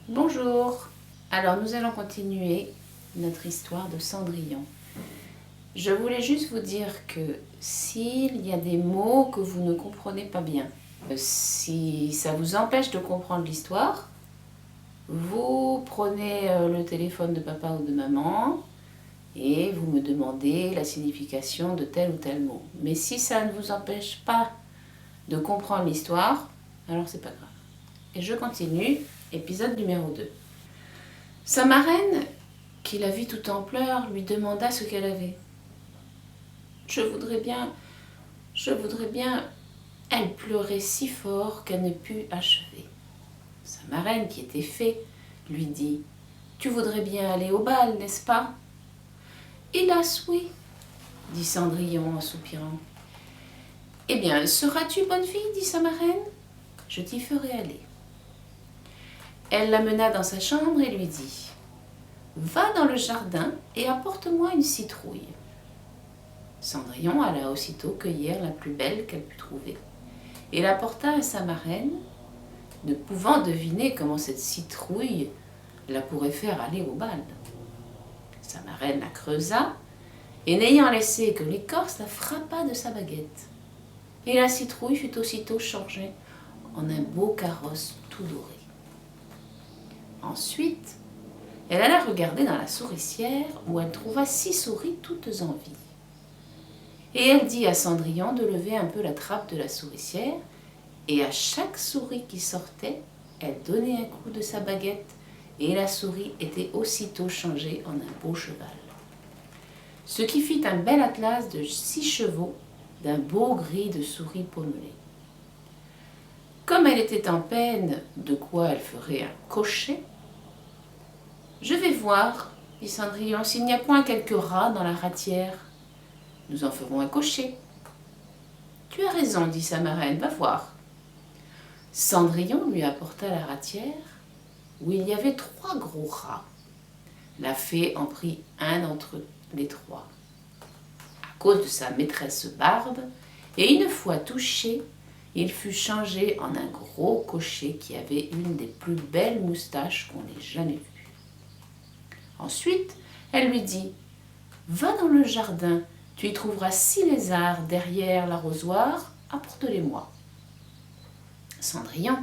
Bonjour. Alors nous allons continuer notre histoire de Cendrillon. Je voulais juste vous dire que s'il y a des mots que vous ne comprenez pas bien, si ça vous empêche de comprendre l'histoire, vous prenez le téléphone de papa ou de maman et vous me demandez la signification de tel ou tel mot. Mais si ça ne vous empêche pas de comprendre l'histoire, alors c'est pas grave. Et je continue, épisode numéro 2. Sa marraine, qui la vit tout en pleurs, lui demanda ce qu'elle avait. Je voudrais bien. Elle pleurait si fort qu'elle ne put achever. Sa marraine, qui était fée, lui dit: Tu voudrais bien aller au bal, n'est-ce pas? Hélas, oui, dit Cendrillon en soupirant. Eh bien, seras-tu bonne fille, dit sa marraine. Je t'y ferai aller. Elle l'amena dans sa chambre et lui dit: Va dans le jardin et apporte-moi une citrouille. Cendrillon alla aussitôt cueillir la plus belle qu'elle put trouver et l'apporta à sa marraine, ne pouvant deviner comment cette citrouille la pourrait faire aller au bal. Sa marraine la creusa et, n'ayant laissé que l'écorce, la frappa de sa baguette. Et la citrouille fut aussitôt changée en un beau carrosse tout doré. Ensuite, elle alla regarder dans la souricière où elle trouva 6 souris toutes en vie. Et elle dit à Cendrillon de lever un peu la trappe de la souricière, et à chaque souris qui sortait, elle donnait un coup de sa baguette, et la souris était aussitôt changée en un beau cheval. Ce qui fit un bel atlas de 6 chevaux, d'un beau gris de souris pommelées. Comme elle était en peine de quoi elle ferait un cocher, je vais voir, dit Cendrillon, s'il n'y a point quelques rats dans la ratière. Nous en ferons un cocher. Tu as raison, dit sa marraine, va voir. Cendrillon lui apporta la ratière où il y avait 3 gros rats. La fée en prit un d'entre les 3, à cause de sa maîtresse Barbe, et une fois touché, il fut changé en un gros cocher qui avait une des plus belles moustaches qu'on ait jamais vues. Ensuite, elle lui dit: Va dans le jardin, tu y trouveras 6 lézards derrière l'arrosoir, apporte-les-moi. Cendrillon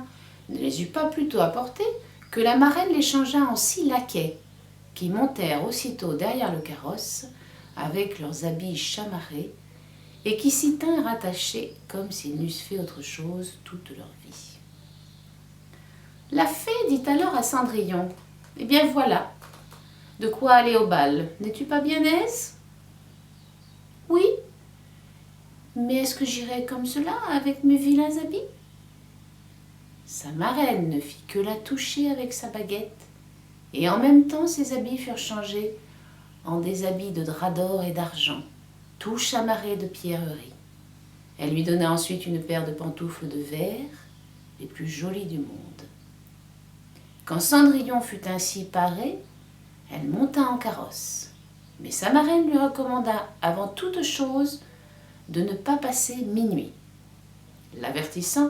ne les eut pas plutôt apportés que la marraine les changea en 6 laquais, qui montèrent aussitôt derrière le carrosse avec leurs habits chamarrés et qui s'y tinrent attachés comme s'ils n'eussent fait autre chose toute leur vie. La fée dit alors à Cendrillon: Eh bien voilà, de quoi aller au bal, n'es-tu pas bien aise? Oui, mais est-ce que j'irai comme cela avec mes vilains habits? Sa marraine ne fit que la toucher avec sa baguette, et en même temps ses habits furent changés en des habits de drap d'or et d'argent, tout chamarrés de pierreries. Elle lui donna ensuite une paire de pantoufles de verre, les plus jolies du monde. Quand Cendrillon fut ainsi parée, elle monta en carrosse, mais sa marraine lui recommanda avant toute chose de ne pas passer minuit, l'avertissant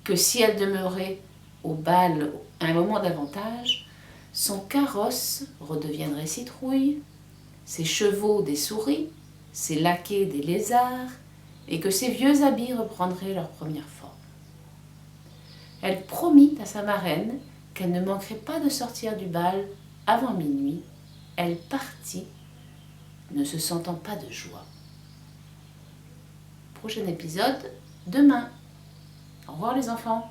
que si elle demeurait au bal un moment davantage, son carrosse redeviendrait citrouille, ses chevaux des souris, ses laquais des lézards, et que ses vieux habits reprendraient leur première forme. Elle promit à sa marraine qu'elle ne manquerait pas de sortir du bal avant minuit. Elle partit, ne se sentant pas de joie. Prochain épisode, demain. Au revoir les enfants.